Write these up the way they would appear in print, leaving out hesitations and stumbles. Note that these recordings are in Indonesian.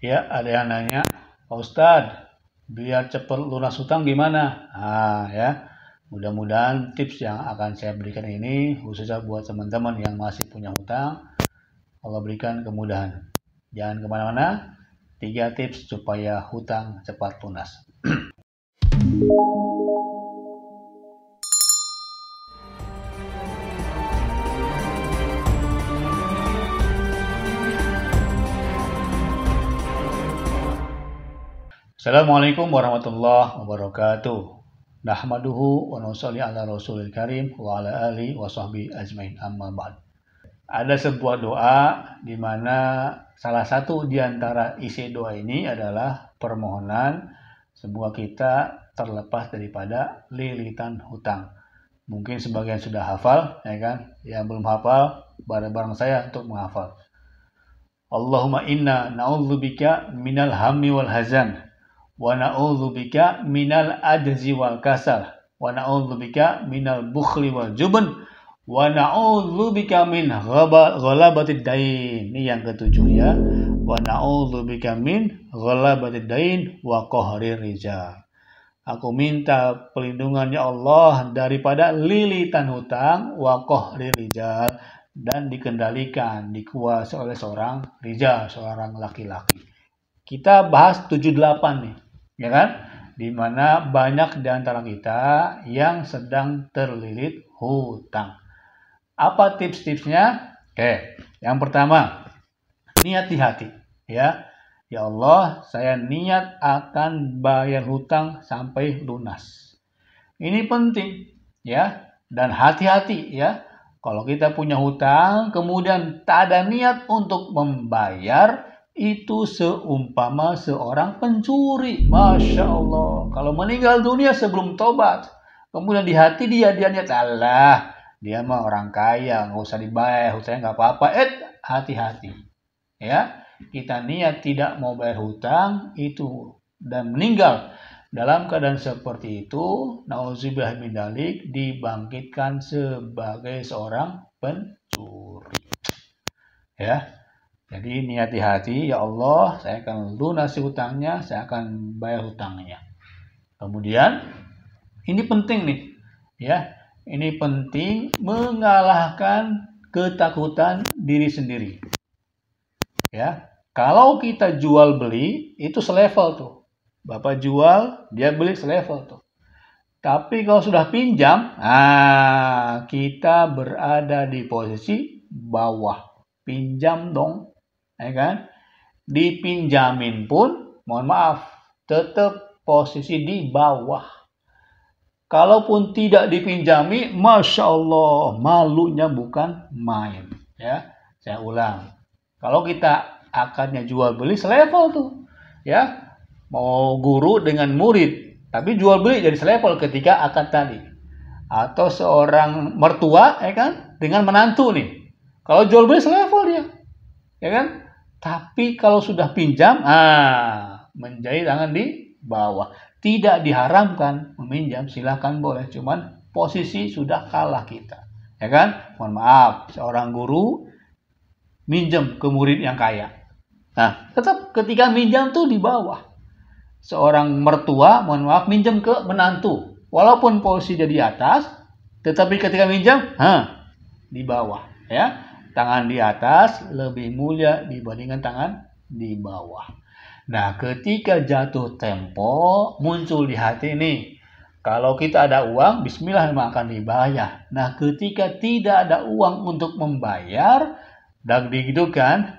Ya, ada yang nanya, Pak Ustadz, biar cepat lunas hutang gimana? Ya, mudah-mudahan tips yang akan saya berikan ini khususnya buat teman-teman yang masih punya hutang, Allah berikan kemudahan. Jangan kemana-mana, 3 tips supaya hutang cepat lunas. Assalamualaikum warahmatullahi wabarakatuh. Nahmaduhu wa nusalli ala rasulil karim wa ala alihi wa sahbihi ajmain, amma ba'd. Ada sebuah doa di mana salah satu di antara isi doa ini adalah permohonan semoga kita terlepas daripada lilitan hutang. Mungkin sebagian sudah hafal, ya kan? Yang belum hafal, bareng-bareng saya untuk menghafal. Allahumma inna na'udzubika minal hammi wal hazan. Wa na'udzubika minal ajzi wal kasal, wa na'udzubika minal bukhli wal jubn, wa na'udzubika min ghalabatid dain. Ini yang ketujuh ya. Wa na'udzubika min ghalabatid dain wa qahrir rijal. Aku minta perlindungan ya Allah daripada lilitan hutang, wa qahrir rijal, dan dikendalikan, dikuasai oleh seorang rijal, seorang laki-laki. Kita bahas 78 nih, ya kan? Di mana banyak di antara kita yang sedang terlilit hutang. Apa tips-tipsnya? Oke, yang pertama, niat di hati, ya. Ya Allah, saya niat akan bayar hutang sampai lunas. Ini penting, ya. Dan hati-hati, ya. Kalau kita punya hutang, kemudian tak ada niat untuk membayar, itu seumpama seorang pencuri. Masya Allah. Kalau meninggal dunia sebelum tobat, kemudian di hati dia niat, Allah, dia mah orang kaya, nggak usah dibayar, hutangnya nggak apa-apa. Hati-hati. Ya, kita niat tidak mau bayar hutang itu dan meninggal dalam keadaan seperti itu, nauzubillah min dzalik, dibangkitkan sebagai seorang pencuri. Ya. Jadi niat di hati, ya Allah, saya akan lunasi hutangnya, saya akan bayar hutangnya. Kemudian, ini penting nih, ya. Ini penting mengalahkan ketakutan diri sendiri. Ya, kalau kita jual beli itu selevel tuh. Bapak jual, dia beli selevel tuh. Tapi kalau sudah pinjam, kita berada di posisi bawah. Pinjam dong. Ya kan? Dipinjamin pun, mohon maaf, tetap posisi di bawah. Kalaupun tidak dipinjami, Masya Allah, malunya bukan main. Ya, saya ulang. Kalau kita akadnya jual beli selevel tuh, ya, mau guru dengan murid, tapi jual beli jadi selevel ketika akad tadi. Atau seorang mertua, ya kan, dengan menantu nih. Kalau jual beli selevel dia, ya kan? Tapi kalau sudah pinjam, menjadi tangan di bawah. Tidak diharamkan meminjam, silakan boleh. Cuman posisi sudah kalah kita. Ya kan? Mohon maaf, seorang guru minjem ke murid yang kaya. Nah, tetap ketika minjam tuh di bawah. Seorang mertua, mohon maaf, minjem ke menantu. Walaupun posisi dia di atas, tetapi ketika minjam, di bawah. Ya. Tangan di atas lebih mulia dibandingkan tangan di bawah. Nah, ketika jatuh tempo, muncul di hati ini. Kalau kita ada uang, bismillah akan dibayar. Nah, ketika tidak ada uang untuk membayar, dan begitu kan,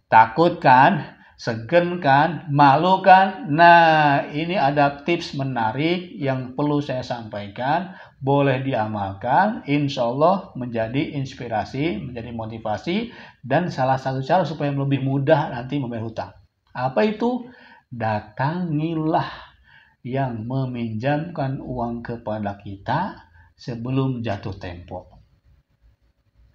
takut kan, segan kan, malu kan. Nah, ini ada tips menarik yang perlu saya sampaikan. Boleh diamalkan, insya Allah menjadi inspirasi, menjadi motivasi, dan salah satu cara supaya lebih mudah nanti membayar hutang. Apa itu? Datangilah yang meminjamkan uang kepada kita sebelum jatuh tempo.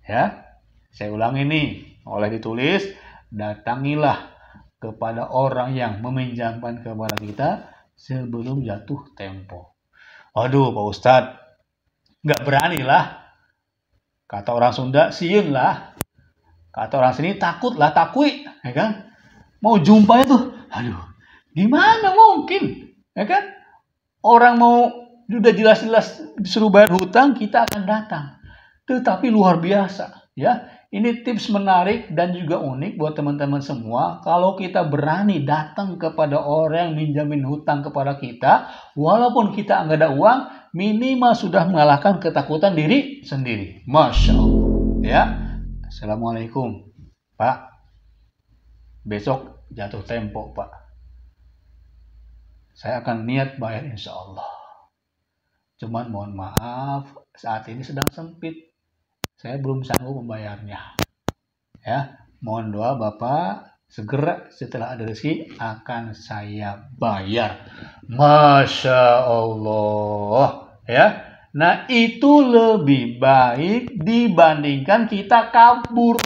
Ya, saya ulang ini, oleh ditulis, datangilah kepada orang yang meminjamkan kepada kita sebelum jatuh tempo. Aduh, Pak Ustadz, nggak berani lah. Kata orang Sunda, sieun lah. Kata orang sini, takut lah, takui, ya kan? mau jumpanya tuh, aduh, gimana mungkin, ya kan? Orang mau udah jelas-jelas disuruh bayar hutang, kita akan datang. Tetapi luar biasa, ya. Ini tips menarik dan juga unik buat teman-teman semua. Kalau kita berani datang kepada orang yang minjamin hutang kepada kita, walaupun kita nggak ada uang, minimal sudah mengalahkan ketakutan diri sendiri. Masya Allah. Ya. Assalamualaikum, Pak. Besok jatuh tempo, Pak. Saya akan niat bayar insya Allah. Cuman mohon maaf, saat ini sedang sempit. Saya belum sanggup membayarnya. Ya, mohon doa Bapak, segera setelah ada rezeki akan saya bayar. Masya Allah. Ya. Nah, itu lebih baik dibandingkan kita kabur.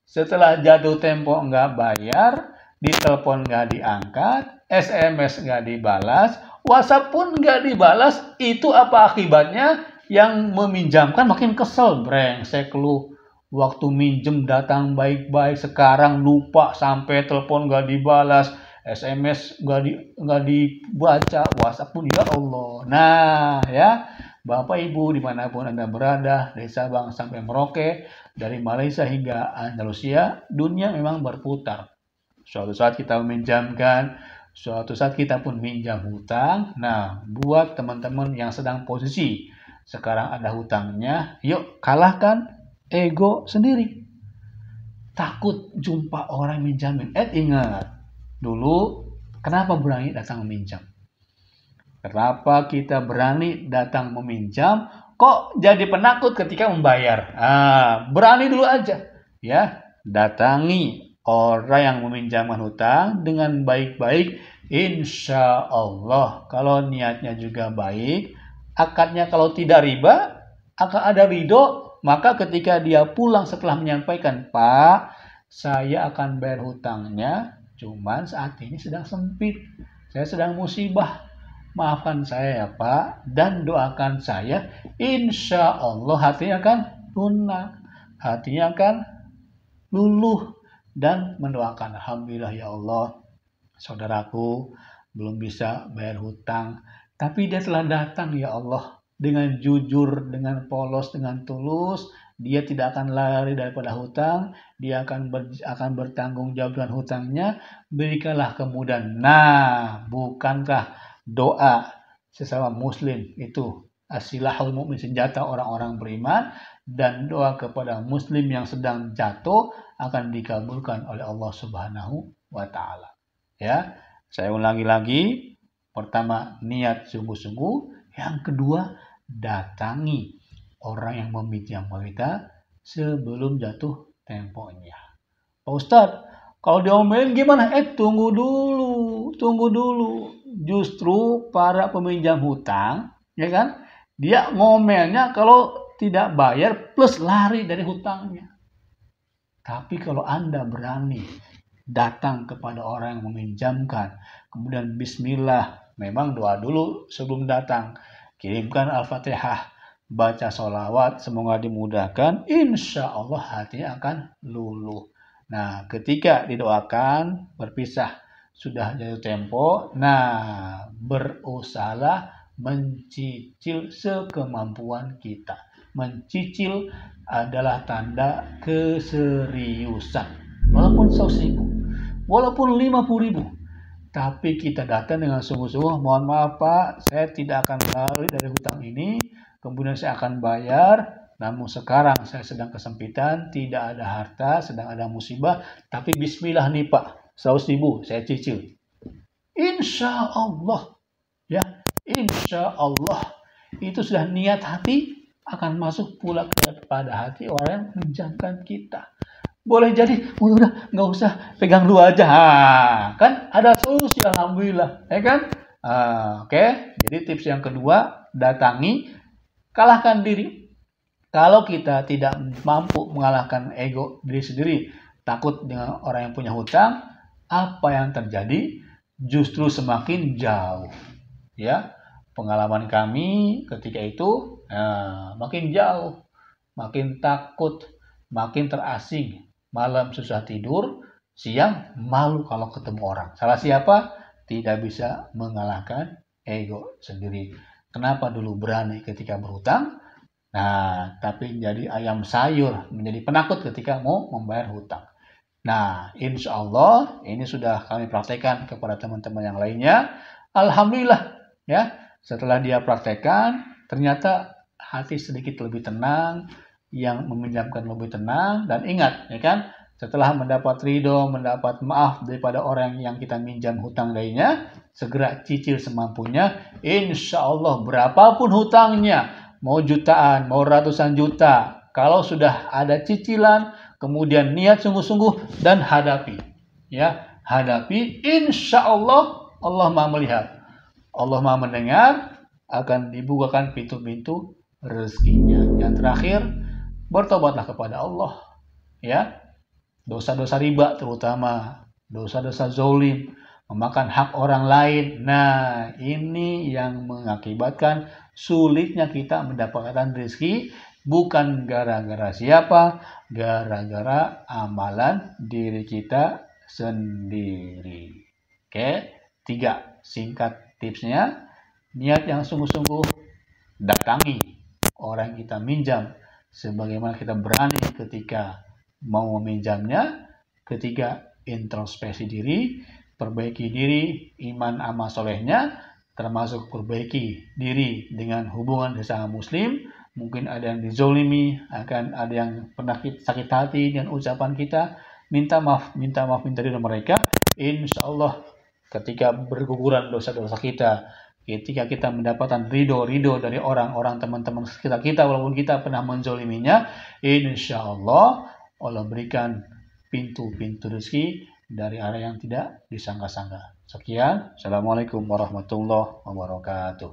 Setelah jatuh tempo nggak bayar, ditelepon nggak diangkat, SMS nggak dibalas, WhatsApp pun nggak dibalas, itu apa akibatnya? Yang meminjamkan makin kesel, brengsek lu. Waktu minjem datang baik-baik, sekarang lupa sampai telepon nggak dibalas, SMS nggak dibaca, WhatsApp pun ya Allah. Nah ya, Bapak Ibu dimanapun Anda berada, dari Sabang sampai Merauke, dari Malaysia hingga Andalusia, dunia memang berputar. Suatu saat kita meminjamkan, suatu saat kita pun minjam hutang. Nah, buat teman-teman yang sedang posisi sekarang ada hutangnya, yuk kalahkan ego sendiri. Takut jumpa orang minjamin. Ingat, dulu kenapa berani datang meminjam? Kenapa kita berani datang meminjam? Kok jadi penakut ketika membayar? Berani dulu aja. Ya, datangi orang yang meminjamkan hutang dengan baik-baik. Insya Allah, kalau niatnya juga baik, akadnya kalau tidak riba, akan ada ridho. Maka ketika dia pulang setelah menyampaikan, Pak, saya akan bayar hutangnya, cuman saat ini sedang sempit, saya sedang musibah. Maafkan saya ya Pak, dan doakan saya, insya Allah hatinya akan lunak, hatinya akan luluh, dan mendoakan, Alhamdulillah ya Allah, saudaraku belum bisa bayar hutang, tapi dia telah datang ya Allah, dengan jujur, dengan polos, dengan tulus, dia tidak akan lari daripada hutang, dia akan bertanggung jawab dengan hutangnya, berikanlah kemudahan. Nah, bukankah doa sesama muslim itu asilahul mu'min, senjata orang-orang beriman, dan doa kepada muslim yang sedang jatuh akan dikabulkan oleh Allah Subhanahu wa taala. Ya, saya ulangi lagi. Pertama, niat sungguh-sungguh. Yang kedua, datangi orang yang meminjam kita sebelum jatuh temponya. Pak Ustadz, kalau diomelin gimana? Tunggu dulu. Justru para peminjam hutang, ya kan? Dia ngomelnya kalau tidak bayar plus lari dari hutangnya. Tapi kalau Anda berani datang kepada orang yang meminjamkan, kemudian bismillah, memang doa dulu sebelum datang, kirimkan Al-Fatihah, baca sholawat, semoga dimudahkan, insya Allah hatinya akan luluh. Nah, ketika didoakan, berpisah, sudah jatuh tempo, nah berusahalah mencicil sekemampuan kita. Mencicil adalah tanda keseriusan. Walaupun 100.000, walaupun 50.000, tapi kita datang dengan sungguh-sungguh, mohon maaf Pak, saya tidak akan lari dari hutang ini, kemudian saya akan bayar, namun sekarang saya sedang kesempitan, tidak ada harta, sedang ada musibah, tapi bismillah nih Pak, 100.000 saya cicil. Insya Allah, ya, insya Allah, itu sudah niat hati, akan masuk pula kepada hati orang yang meminjamkan kita. Boleh jadi, udah nggak usah pegang dulu aja, kan ada solusi, alhamdulillah, ya kan? Oke. Jadi tips yang kedua, datangi, kalahkan diri. Kalau kita tidak mampu mengalahkan ego diri sendiri, takut dengan orang yang punya hutang, apa yang terjadi? Justru semakin jauh. Ya, pengalaman kami ketika itu makin jauh, makin takut, makin terasing. Malam susah tidur, siang malu kalau ketemu orang. Salah siapa? Tidak bisa mengalahkan ego sendiri. Kenapa dulu berani ketika berhutang? Nah, tapi menjadi ayam sayur, menjadi penakut ketika mau membayar hutang. Nah, insya Allah ini sudah kami praktekkan kepada teman-teman yang lainnya. Alhamdulillah, ya. Setelah dia praktekkan, ternyata hati sedikit lebih tenang, yang meminjamkan lebih tenang, dan ingat, ya kan? Setelah mendapat ridho, mendapat maaf daripada orang yang kita minjam hutang darinya, segera cicil semampunya. Insya Allah berapapun hutangnya, mau jutaan, mau ratusan juta, kalau sudah ada cicilan, kemudian niat sungguh-sungguh dan hadapi, ya hadapi. Insya Allah Allah Maha melihat, Allah Maha mendengar, akan dibukakan pintu-pintu rezekinya. Yang terakhir, bertobatlah kepada Allah, ya. Dosa-dosa riba terutama, dosa-dosa zolim, memakan hak orang lain. Nah, ini yang mengakibatkan sulitnya kita mendapatkan rezeki, bukan gara-gara siapa, gara-gara amalan diri kita sendiri. Oke, 3 singkat tipsnya. Niat yang sungguh-sungguh, datangi orang yang kita minjam sebagaimana kita berani ketika mau meminjamnya. Ketiga, introspeksi diri, perbaiki diri, iman amal solehnya, termasuk perbaiki diri dengan hubungan sesama muslim. Mungkin ada yang dizolimi, akan ada yang pernah sakit hati dengan ucapan kita, minta maaf dari mereka. Insya Allah ketika berguguran dosa-dosa kita, ketika kita mendapatkan ridho dari orang-orang teman-teman sekitar kita, walaupun kita pernah menzoliminya, insya Allah Allah berikan pintu-pintu rezeki dari arah yang tidak disangka-sangka. Sekian, Assalamualaikum warahmatullahi wabarakatuh.